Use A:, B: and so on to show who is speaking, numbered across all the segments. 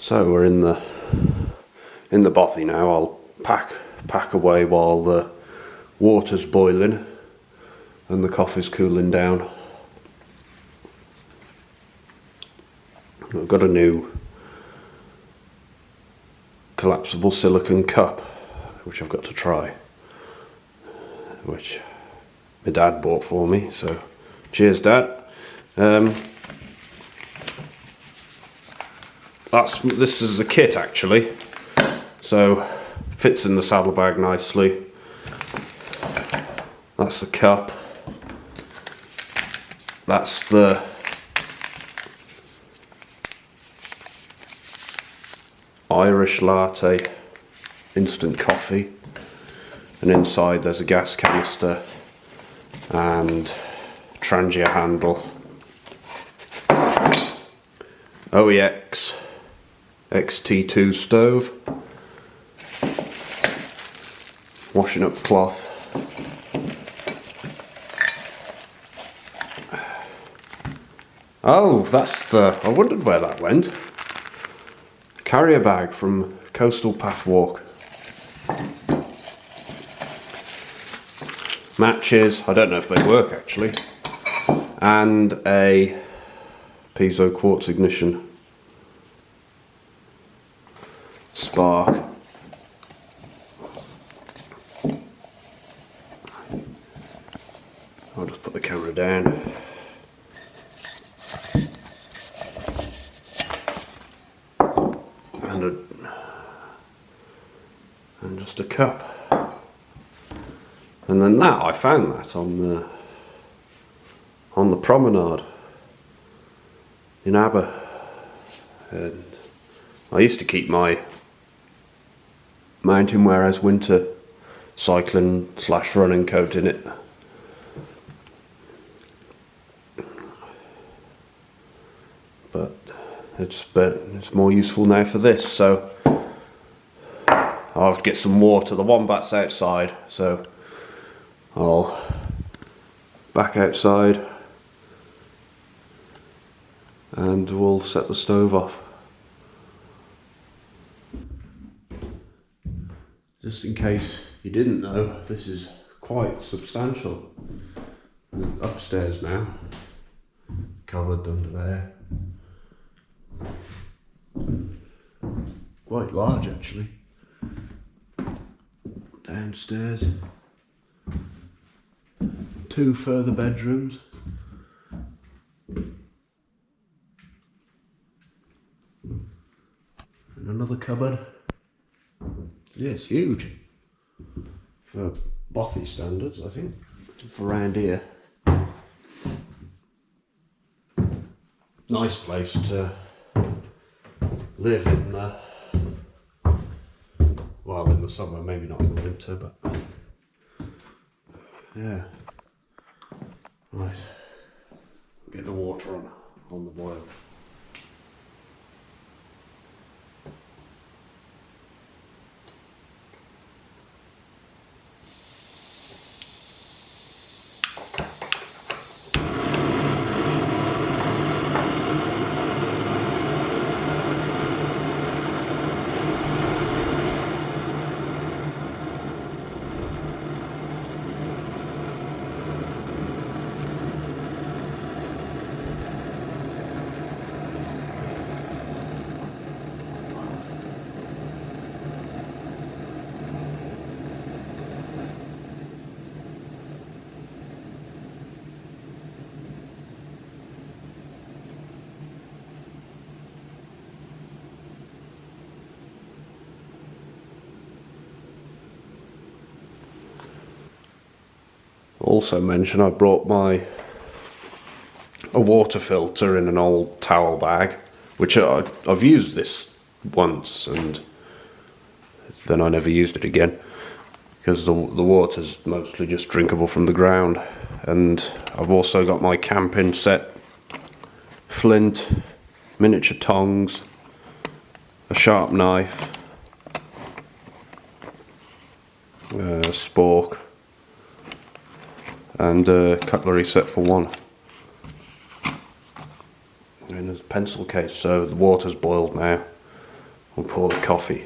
A: So we're in the bothy now. I'll pack away while the water's boiling and the coffee's cooling down. I've got a new collapsible silicone cup which I've got to try, which my dad bought for me, so cheers Dad. This is the kit actually, so fits in the saddlebag nicely. That's the cup. That's the Irish Latte instant coffee, and inside there's a gas canister and Trangia handle, OEX XT2 stove, washing up cloth, oh that's the, I wondered where that went, carrier bag from Coastal Path Walk, matches, I don't know if they work actually, and a piezo quartz ignition, spark, I'll just put the camera down, and just a cup. And then I found that on the promenade in Aber, and I used to keep my mountain wear as winter cycling / running coat in it. But it's more useful now for this, so I'll have to get some water. The wombat's outside, so I'll back outside and we'll set the stove off. Just in case you didn't know, this is quite substantial. Upstairs now, cupboard under there. Quite large actually. Downstairs, 2 further bedrooms. And another cupboard. Yeah, it's huge. For Bothy standards, I think. For around here. Nice place to live in well, in the summer, maybe not in the winter, but yeah. Right, get the water on the boil. Also mention I brought a water filter in an old towel bag, which I've used this once and then I never used it again because the water's mostly just drinkable from the ground. And I've also got my camping set, flint, miniature tongs, a sharp knife, a spork, and a cutlery set for one. And a pencil case, so the water's boiled now. We'll pour the coffee.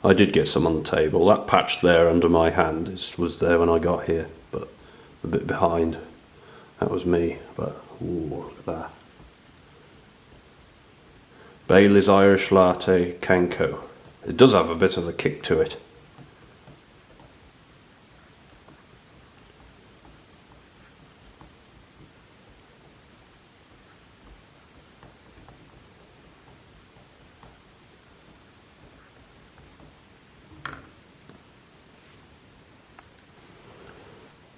A: I did get some on the table. That patch there under my hand was there when I got here, but a bit behind. That was me, but ooh, look at that. Baileys Irish Latte Kenko. It does have a bit of a kick to it.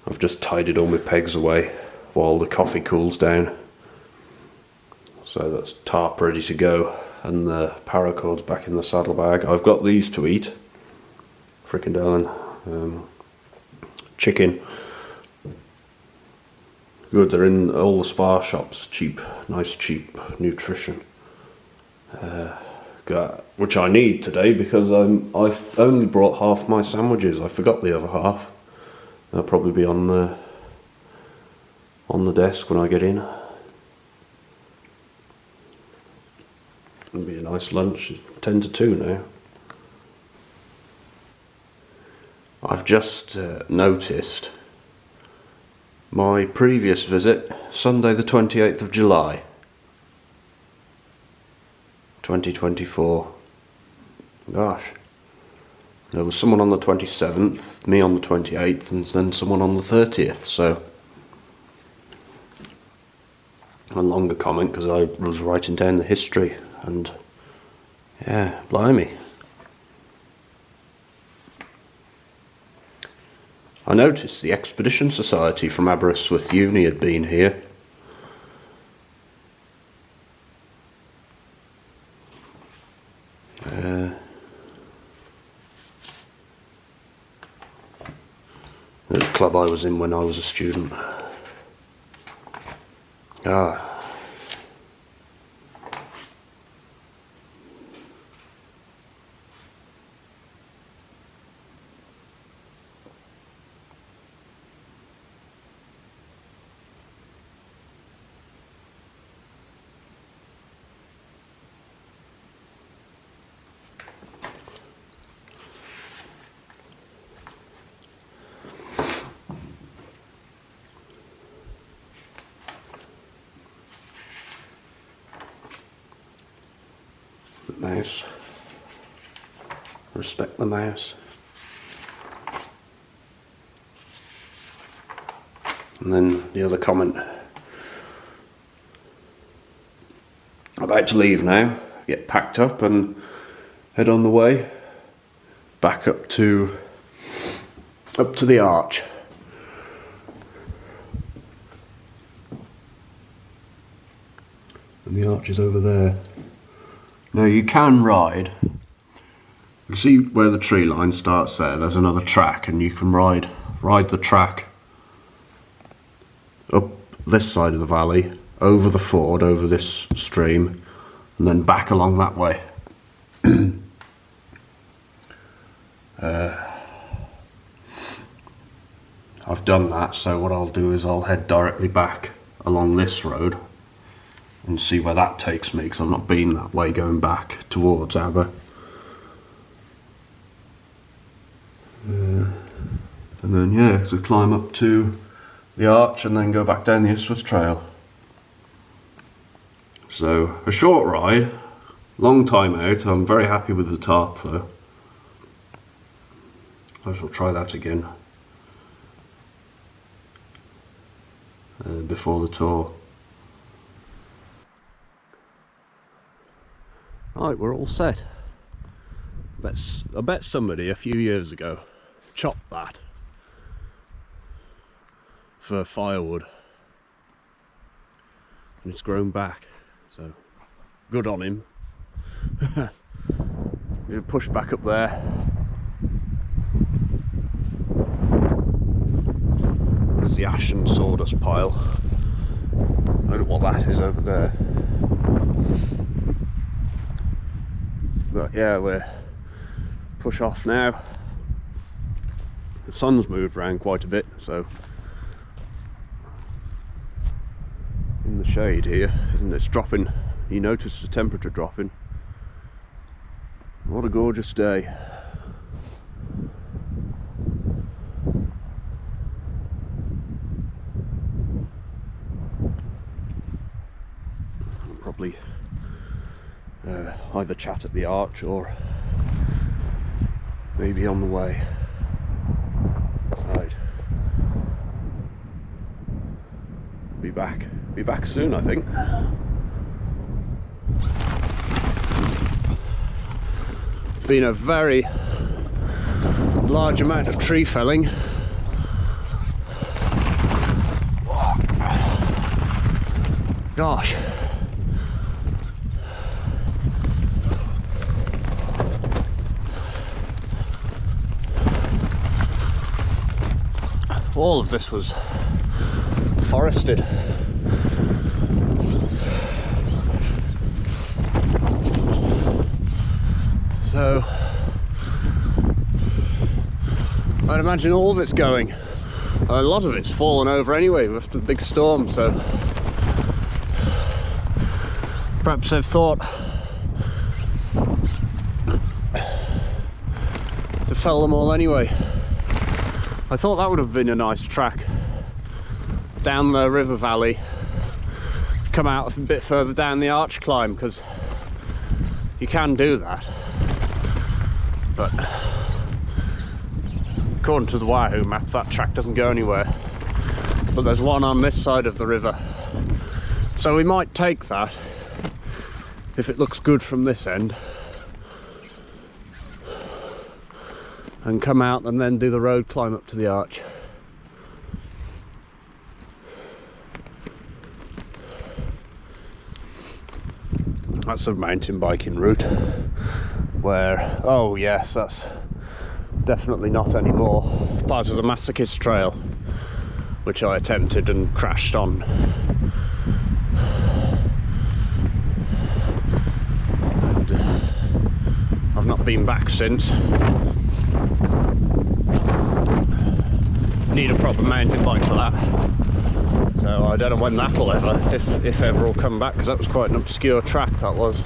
A: I've just tidied all my pegs away while the coffee cools down. So that's tarp ready to go, and the paracord's back in the saddlebag. I've got these to eat. Frickin' chicken. Good, they're in all the Spar shops. Cheap, nice cheap nutrition. Which I need today because I've only brought half my sandwiches. I forgot the other half. They'll probably be on the desk when I get in. It'll be a nice lunch. 10 to 2 now. I've just noticed my previous visit, Sunday the 28th of July 2024. Gosh. There was someone on the 27th, me on the 28th, and then someone on the 30th, so a longer comment because I was writing down the history, and yeah, blimey. I noticed the Expedition Society from Aberystwyth Uni had been here. The club I was in when I was a student. The mouse. Respect the mouse. And then the other comment. About to leave now, get packed up and head on the way back up to the arch. And the arch is over there. Now you can ride. You see where the tree line starts there? There's another track, and you can ride the track up this side of the valley, over the ford, over this stream, and then back along that way. I've done that, so what I'll do is I'll head directly back along this road and see where that takes me, because I've not been that way going back towards Aber. And then yeah, so climb up to the arch and then go back down the Istwith Trail. So a short ride, long time out. I'm very happy with the tarp though. I shall try that again before the tour. Right, we're all set. I bet somebody a few years ago chopped that. for firewood, and it's grown back, so good on him. You push back up there. There's the ash and sawdust pile. I don't know what that is over there. But yeah, we're push off now. The sun's moved around quite a bit, so in the shade here, isn't it? It's dropping. You notice the temperature dropping. What a gorgeous day. I'll probably either chat at the arch or maybe on the way. Right. Be back soon, I think. Been a very large amount of tree felling. Gosh. All of this was forested. So I'd imagine all of it's going. A lot of it's fallen over anyway with the big storm, so perhaps they've thought to fell them all anyway. I thought that would have been a nice track down the river valley, come out a bit further down the arch climb, because you can do that, but according to the Wahoo map that track doesn't go anywhere. But there's one on this side of the river, so we might take that if it looks good from this end and come out and then do the road climb up to the arch. That's a mountain biking route where, oh yes, that's definitely not anymore. Part of the Masochist Trail, which I attempted and crashed on. And I've not been back since. Need a proper mountain bike for that. So I don't know when that'll ever, if ever, will come back, because that was quite an obscure track, that was.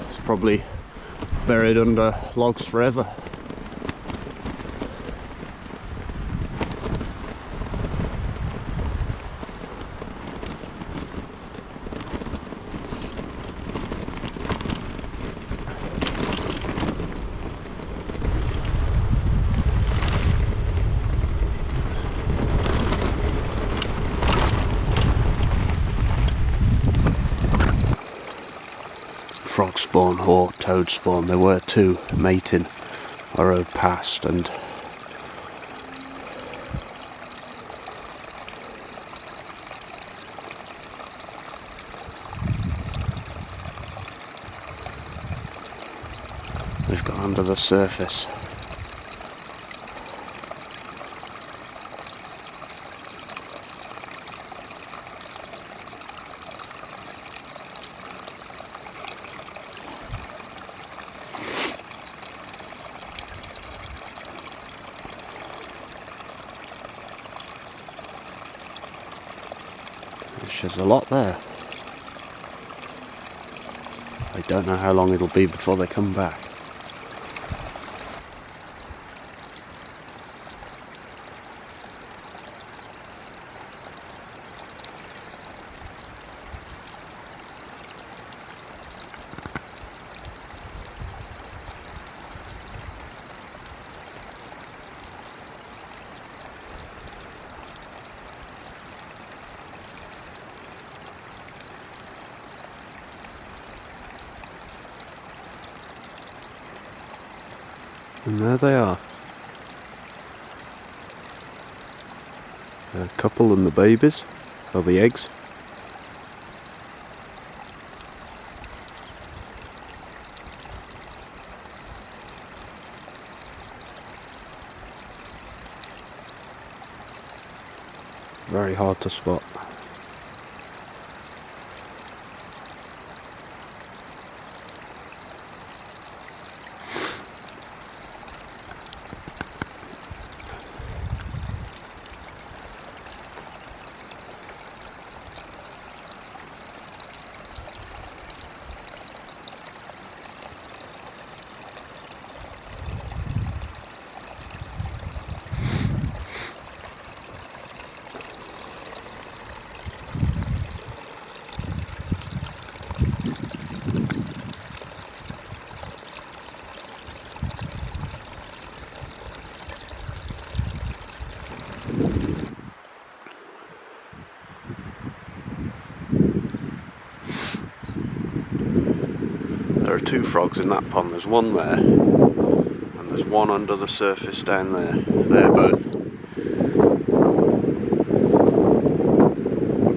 A: It's probably buried under logs forever. Frog spawn or toad spawn, there were two mating. I rode past and they've got under the surface. There's a lot there. I don't know how long it'll be before they come back. And there they are. A couple and the babies, or the eggs. Very hard to spot. There are two frogs in that pond. There's one there, and there's one under the surface down there. They're both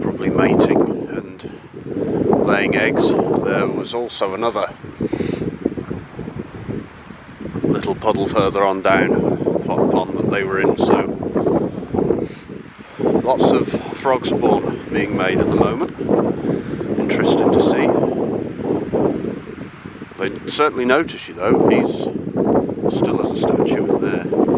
A: probably mating and laying eggs. There was also another little puddle further on down, pond that they were in, so lots of frog spawn being made at the moment. Interesting to see. They certainly notice you though, he's still as a statue in there.